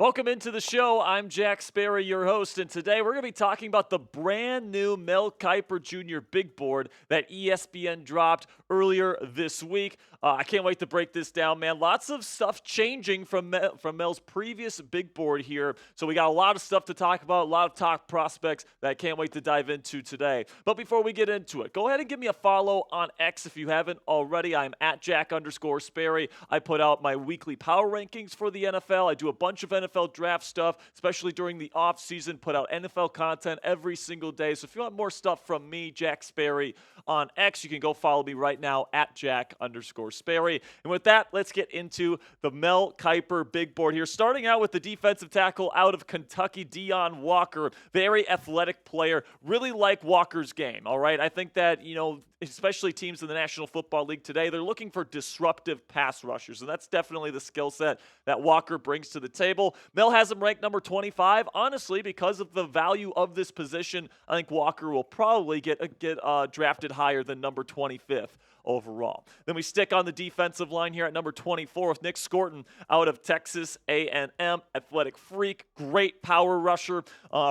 Welcome into the show. I'm Jack Sperry, your host, and today we're going to be talking about the brand new Mel Kiper Jr. big board that ESPN dropped earlier this week. I can't wait to break this down, man. Lots of stuff changing from Mel's previous big board here, so we got a lot of stuff to talk about, a lot of top prospects that I can't wait to dive into today. But before we get into it, go ahead and give me a follow on X if you haven't already. I'm at Jack_Sperry. I put out my weekly power rankings for the NFL. I do a bunch of NFL draft stuff, especially during the off season. Put out NFL content every single day. So if you want more stuff from me, Jack Sperry, on X, you can go follow me right now at Jack_Sperry. And with that, let's get into the Mel Kiper big board here. Starting out with the defensive tackle out of Kentucky, Deone Walker. Very athletic player. Really like Walker's game, all right? I think that, especially teams in the National Football League today, they're looking for disruptive pass rushers, and that's definitely the skill set that Walker brings to the table. Mel has him ranked number 25. Honestly, because of the value of this position, I think Walker will probably get drafted higher than number 25th overall. Then we stick on the defensive line here at number 24 with Nick Scourton out of Texas A&M. Athletic freak, great power rusher.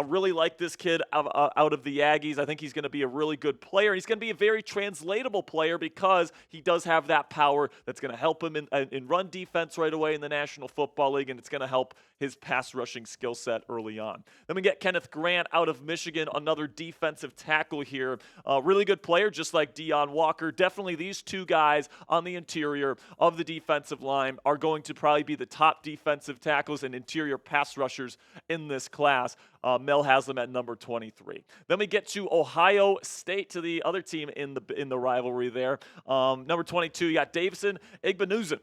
Really like this kid out of the Aggies. I think he's going to be a really good player. He's going to be a very translatable player because he does have that power that's going to help him in run defense right away in the National Football League, and it's going to help his pass rushing skill set early on. Then we get Kenneth Grant out of Michigan, another defensive tackle here. Really good player, just like Deone Walker. Definitely these two guys on the interior of the defensive line are going to probably be the top defensive tackles and interior pass rushers in this class. Mel has them at number 23. Then we get to Ohio State, to the other team in the rivalry there. Number 22, you got Davison, Igbinosun,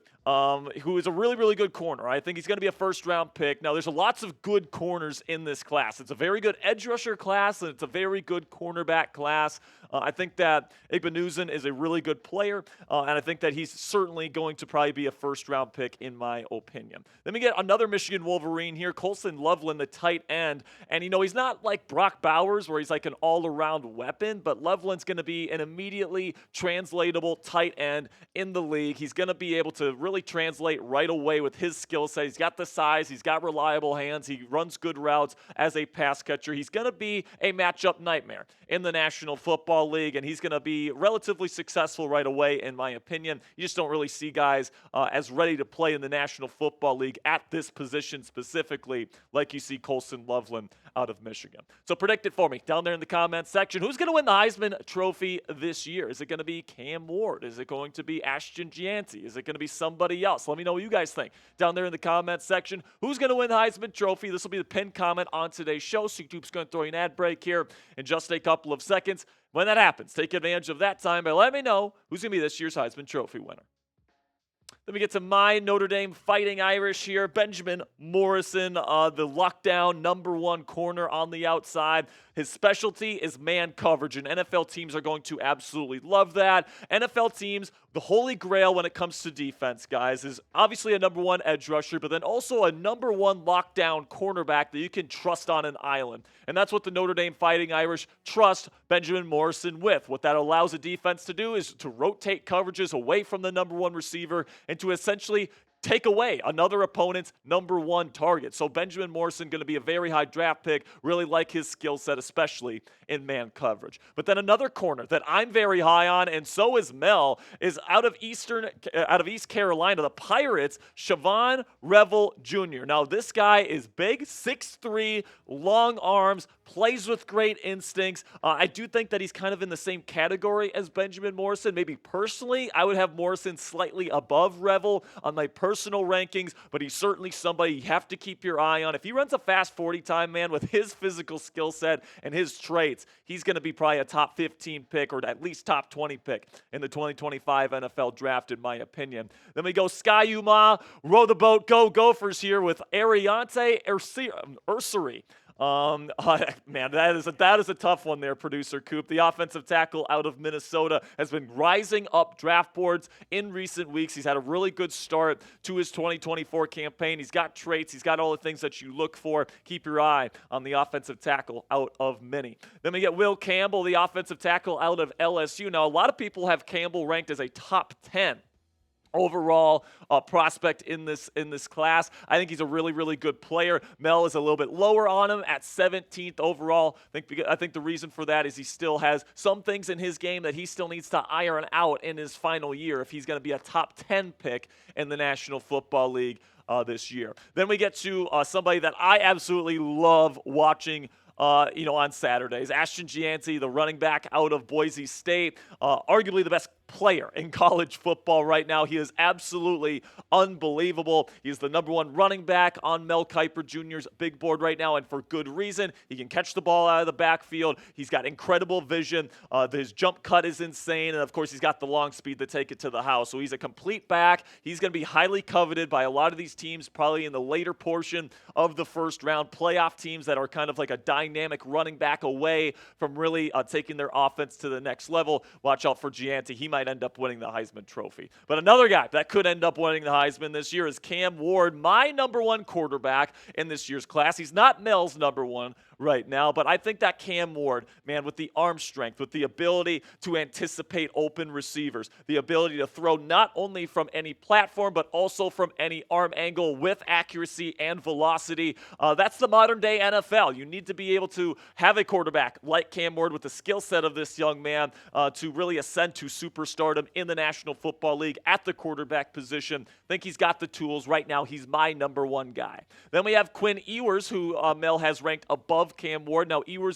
who is a really, really good corner. I think he's going to be a first-round pick. Now, there's lots of good corners in this class. It's a very good edge rusher class, and it's a very good cornerback class. I think that Igbinosun is a really good player, and I think that he's certainly going to probably be a first-round pick in my opinion. Then we get another Michigan Wolverine here, Colston Loveland, the tight end. And, he's not like Brock Bowers where he's like an all-around weapon, but Loveland's going to be an immediately translatable tight end in the league. He's going to be able to really translate right away with his skill set. He's got the size. He's got reliable hands. He runs good routes as a pass catcher. He's going to be a matchup nightmare in the National Football League, and he's going to be relatively successful right away, in my opinion. You just don't really see guys as ready to play in the National Football League at this position specifically like you see Colston Loveland out of Michigan. So predict it for me down there in the comments section. Who's going to win the Heisman Trophy this year? Is it going to be Cam Ward? Is it going to be Ashton Jeanty? Is it going to be somebody else? Let me know what you guys think down there in the comments section. Who's going to win the Heisman Trophy? This will be the pinned comment on today's show. So YouTube's going to throw you an ad break here in just a couple of seconds. When that happens, take advantage of that time by letting me know who's going to be this year's Heisman Trophy winner. Then we get to my Notre Dame Fighting Irish here. Benjamin Morrison, the lockdown #1 corner on the outside. His specialty is man coverage, and NFL teams are going to absolutely love that. NFL teams, the holy grail when it comes to defense, guys, is obviously a #1 edge rusher, but then also a #1 lockdown cornerback that you can trust on an island. And that's what the Notre Dame Fighting Irish trust Benjamin Morrison with. What that allows a defense to do is to rotate coverages away from the #1 receiver and to essentially take away another opponent's #1 target. So Benjamin Morrison going to be a very high draft pick. Really like his skill set, especially in man coverage. But then another corner that I'm very high on, and so is Mel, is out of East Carolina, the Pirates, Shavon Revel Jr. Now this guy is big, 6'3", long arms, plays with great instincts. I do think that he's kind of in the same category as Benjamin Morrison. Maybe personally, I would have Morrison slightly above Revel on my personal rankings, but he's certainly somebody you have to keep your eye on. If he runs a fast 40 time, man, with his physical skill set and his traits, he's going to be probably a top 15 pick or at least top 20 pick in the 2025 NFL draft, in my opinion. Then we go Sky Uma, row the boat, go Gophers here with Aireontae Ersey. Man, that is a tough one there, producer Coop. The offensive tackle out of Minnesota has been rising up draft boards in recent weeks. He's had a really good start to his 2024 campaign. He's got traits. He's got all the things that you look for. Keep your eye on the offensive tackle out of Minnie. Then we get Will Campbell, the offensive tackle out of LSU. Now, a lot of people have Campbell ranked as a top 10 overall prospect in this class. I think he's a really good player. Mel is a little bit lower on him at 17th overall. I think the reason for that is he still has some things in his game that he still needs to iron out in his final year if he's going to be a top 10 pick in the National Football League this year. Then we get to somebody that I absolutely love watching on Saturdays. Ashton Jeanty, the running back out of Boise State, arguably the best player in college football right now. He is absolutely unbelievable. He's the #1 running back on Mel Kiper Jr.'s big board right now, and for good reason. He can catch the ball out of the backfield. He's got incredible vision. His jump cut is insane, and of course, he's got the long speed to take it to the house. So he's a complete back. He's going to be highly coveted by a lot of these teams, probably in the later portion of the first round. Playoff teams that are kind of like a dynamic running back away from really taking their offense to the next level. Watch out for Jeanty. He might end up winning the Heisman Trophy. But another guy that could end up winning the Heisman this year is Cam Ward, my #1 quarterback in this year's class. He's not Mel's #1 right now, but I think that Cam Ward, man, with the arm strength, with the ability to anticipate open receivers, the ability to throw not only from any platform, but also from any arm angle with accuracy and velocity. That's the modern day NFL. You need to be able to have a quarterback like Cam Ward with the skill set of this young man to really ascend to superstardom in the National Football League at the quarterback position. I think he's got the tools. Right now, he's my #1 guy. Then we have Quinn Ewers, who Mel has ranked above Cam Ward. Now, Quinn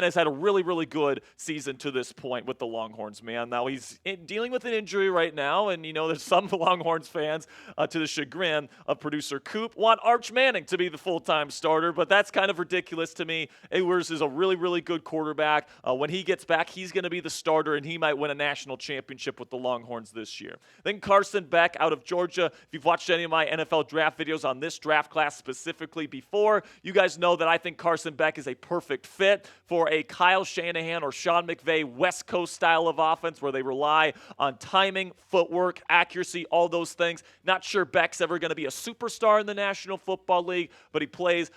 has had a really good season to this point with the Longhorns, man. Now, he's dealing with an injury right now, and, there's some Longhorns fans, to the chagrin of producer Coop, want Arch Manning to be the full-time starter, but that's kind of ridiculous to me. Ewers is a really good quarterback. When he gets back, he's going to be the starter, and he might win a national championship with the Longhorns this year. Then Carson Beck out of Georgia. If you've watched any of my NFL draft videos on this draft class specifically before, you guys know that I think Carson Beck is a perfect fit for a Kyle Shanahan or Sean McVay West Coast style of offense where they rely on timing, footwork, accuracy, all those things. Not sure Beck's ever going to be a superstar in the National Football League, but he plays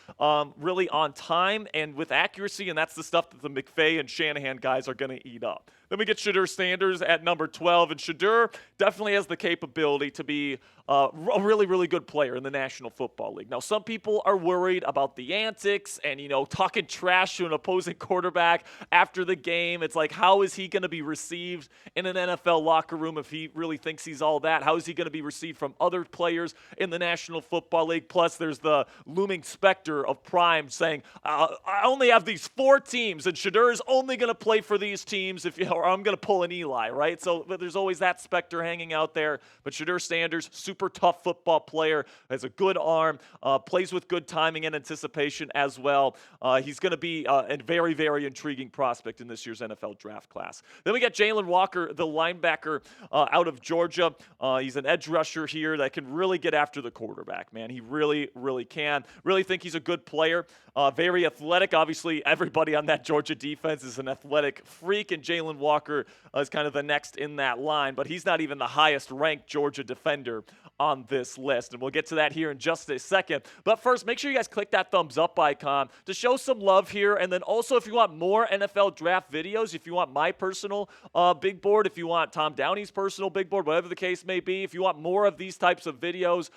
really on time and with accuracy, and that's the stuff that the McVay and Shanahan guys are going to eat up. Then we get Shedeur Sanders at #12, and Shedeur definitely has the capability to be a really good player in the National Football League. Now, some people are worried about the antics and, talking trash to an opposing quarterback after the game. It's like, how is he going to be received in an NFL locker room if he really thinks he's all that? How is he going to be received from other players in the National Football League? Plus, there's the looming specter of Prime saying, I only have these 4 teams, and Shedeur is only going to play for these teams or I'm going to pull an Eli, right? So there's always that specter hanging out there. But Shedeur Sanders, super tough football player, has a good arm, plays with good timing and anticipation as well. He's going to be a very intriguing prospect in this year's NFL draft class. Then we got Jalen Walker, the linebacker out of Georgia. He's an edge rusher here that can really get after the quarterback, man. He really can. Really think he's a good player. Very athletic. Obviously, everybody on that Georgia defense is an athletic freak, and Jalen Walker is kind of the next in that line, but he's not even the highest ranked Georgia defender on this list, and we'll get to that here in just a second. But first, make sure you guys click that thumbs up icon to show some love here, and then also if you want more NFL draft videos, if you want my personal big board, if you want Tom Downey's personal big board, whatever the case may be, if you want more of these types of videos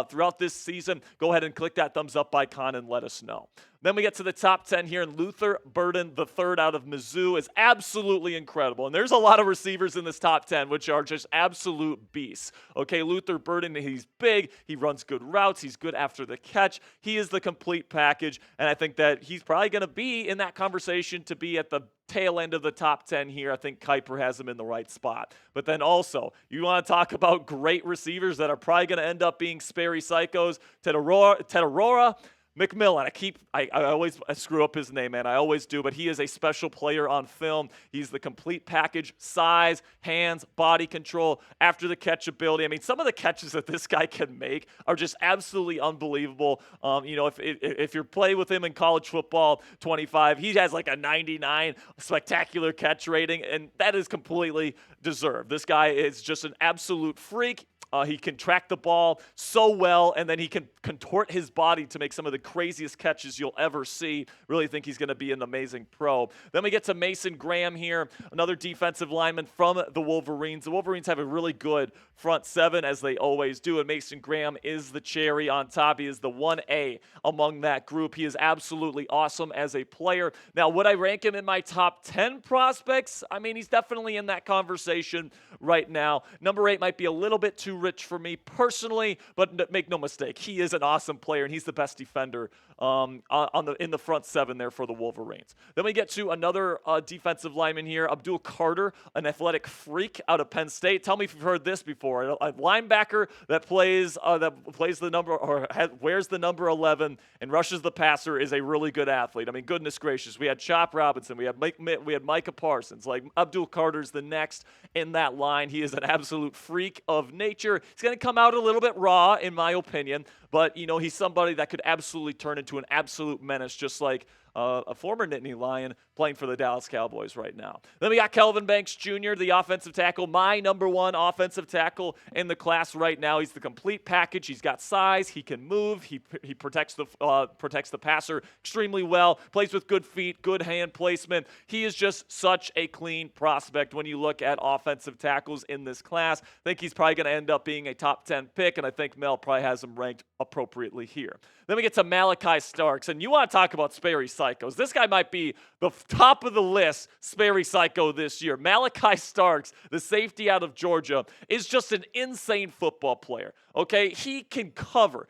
throughout this season, go ahead and click that thumbs up icon and let us know. Then we get to the top 10 here, and Luther Burden III out of Mizzou is absolutely incredible. And there's a lot of receivers in this top 10, which are just absolute beasts. Okay, Luther Burden, he's big, he runs good routes, he's good after the catch. He is the complete package, and I think that he's probably going to be in that conversation to be at the tail end of the top 10 here. I think Kiper has him in the right spot. But then also, you want to talk about great receivers that are probably going to end up being Sperry psychos. Ted Aurora, McMillan. I always screw up his name, man. I always do, but he is a special player on film. He's the complete package: size, hands, body control, after the catch ability. I mean, some of the catches that this guy can make are just absolutely unbelievable. If you're playing with him in college football 25, he has like a 99 spectacular catch rating, and that is completely deserved. This guy is just an absolute freak. He can track the ball so well, and then he can contort his body to make some of the craziest catches you'll ever see. Really think he's going to be an amazing pro. Then we get to Mason Graham here, another defensive lineman from the Wolverines. The Wolverines have a really good front seven, as they always do, and Mason Graham is the cherry on top. He is the 1A among that group. He is absolutely awesome as a player. Now, would I rank him in my top 10 prospects? I mean, he's definitely in that conversation right now. Number 8 might be a little bit too rich for me personally, but make no mistake, he is an awesome player, and he's the best defender in the front seven there for the Wolverines. Then we get to another defensive lineman here, Abdul Carter, an athletic freak out of Penn State. Tell me if you've heard this before. A linebacker that plays the number, or wears the number 11 and rushes the passer, is a really good athlete. I mean, goodness gracious, we had Chop Robinson, we had Micah Parsons. Like, Abdul Carter's the next in that line. He is an absolute freak of nature. He's going to come out a little bit raw, in my opinion, but, he's somebody that could absolutely turn into an absolute menace, just like a former Nittany Lion playing for the Dallas Cowboys right now. Then we got Kelvin Banks Jr., the offensive tackle, my number 1 offensive tackle in the class right now. He's the complete package. He's got size. He can move. He protects the passer extremely well, plays with good feet, good hand placement. He is just such a clean prospect when you look at offensive tackles in this class. I think he's probably going to end up being a top 10 pick, and I think Mel probably has him ranked appropriately here. Then we get to Malachi Starks, and you want to talk about Sperry psychos. This guy might be the top of the list Sperry psycho this year. Malachi Starks, the safety out of Georgia, is just an insane football player. Okay, he can cover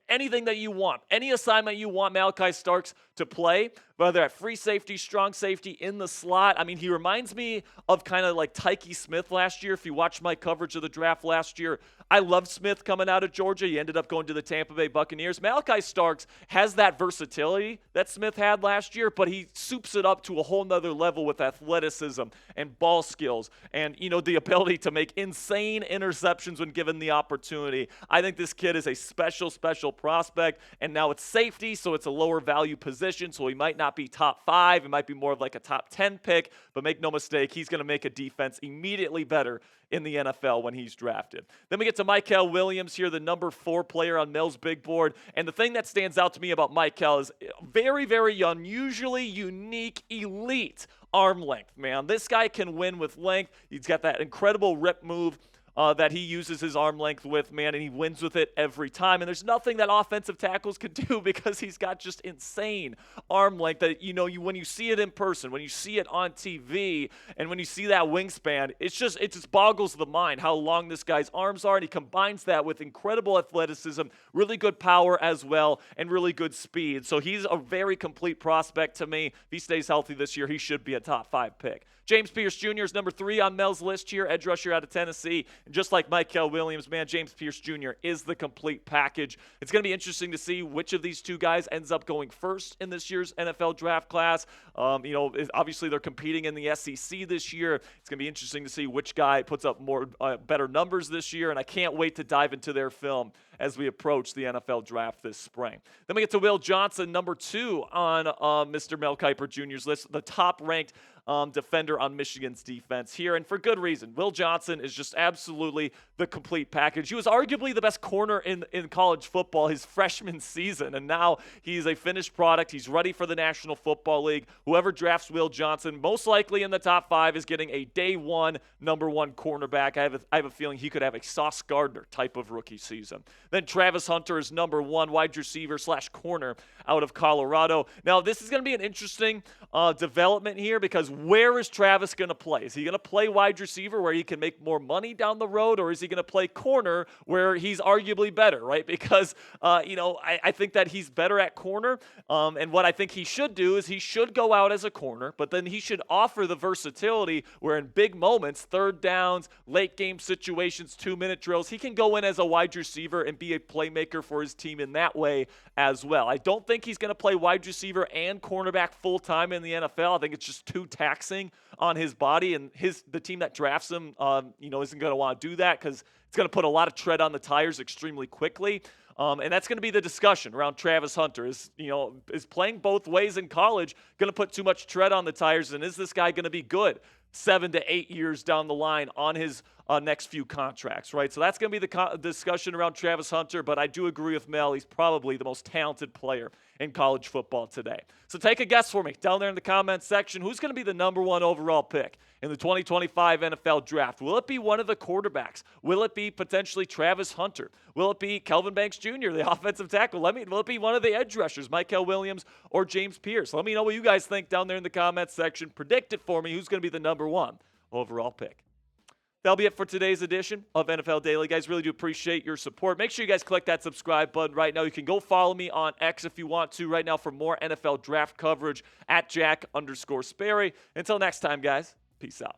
anything that you want, any assignment you want Malachi Starks to play, whether at free safety, strong safety, in the slot. I mean, he reminds me of kind of like Tyke Smith last year. If you watched my coverage of the draft last year, I loved Smith coming out of Georgia. He ended up going to the Tampa Bay Buccaneers. Malachi Starks has that versatility that Smith had last year, but he soups it up to a whole nother level with athleticism and ball skills and, the ability to make insane interceptions when given the opportunity. I think this kid is a special prospect, and now it's safety, so it's a lower value position, so he might not be top 5. It might be more of like a top 10 pick, but make no mistake, he's going to make a defense immediately better in the NFL when he's drafted. Then we get to Mykel Williams here, the number 4 player on Mel's big board. And the thing that stands out to me about Mykel is very, very unusually unique, elite arm length, man. This guy can win with length. He's got that incredible rip move that he uses his arm length with, man, and he wins with it every time. And there's nothing that offensive tackles can do because he's got just insane arm length that, when you see it in person, when you see it on TV, and when you see that wingspan, it just boggles the mind how long this guy's arms are, and he combines that with incredible athleticism, really good power as well, and really good speed. So he's a very complete prospect to me. If he stays healthy this year, he should be a top 5 pick. James Pierce Jr. is number 3 on Mel's list here, edge rusher out of Tennessee. And just like Mykel Williams, man, James Pierce Jr. is the complete package. It's going to be interesting to see which of these two guys ends up going first in this year's NFL draft class. Obviously they're competing in the SEC this year. It's going to be interesting to see which guy puts up more better numbers this year, and I can't wait to dive into their film as we approach the NFL draft this spring. Then we get to Will Johnson, number 2 on Mr. Mel Kiper Jr.'s list, the top-ranked defender on Michigan's defense here, and for good reason. Will Johnson is just absolutely the complete package. He was arguably the best corner in college football his freshman season, and now he's a finished product. He's ready for the National Football League. Whoever drafts Will Johnson, most likely in the top 5, is getting a day 1 number 1 cornerback. I have a feeling he could have a Sauce Gardner type of rookie season. Then Travis Hunter is number 1 wide receiver / corner out of Colorado. Now, this is going to be an interesting development here, because where is Travis going to play? Is he going to play wide receiver where he can make more money down the road, or is he going to play corner where he's arguably better, right? Because, I think that he's better at corner, and what I think he should do is he should go out as a corner, but then he should offer the versatility where in big moments, third downs, late game situations, 2-minute drills, he can go in as a wide receiver and be a playmaker for his team in that way as well. I don't think he's going to play wide receiver and cornerback full-time in the NFL. I think it's just too taxing on his body, and the team that drafts him, isn't going to want to do that because it's going to put a lot of tread on the tires extremely quickly. And that's going to be the discussion around Travis Hunter. Is playing both ways in college going to put too much tread on the tires? And is this guy going to be good 7 to 8 years down the line on his next few contracts, right? So that's going to be the discussion around Travis Hunter, but I do agree with Mel. He's probably the most talented player in college football today. So take a guess for me down there in the comments section. Who's going to be the number 1 overall pick in the 2025 NFL Draft? Will it be one of the quarterbacks? Will it be potentially Travis Hunter? Will it be Kelvin Banks Jr., the offensive tackle? Will it be one of the edge rushers, Mykel Williams or James Pierce? Let me know what you guys think down there in the comments section. Predict it for me. Who's going to be the number 1 overall pick? That'll be it for today's edition of NFL Daily. Guys, really do appreciate your support. Make sure you guys click that subscribe button right now. You can go follow me on X if you want to right now for more NFL draft coverage at Jack_Sperry. Until next time, guys, peace out.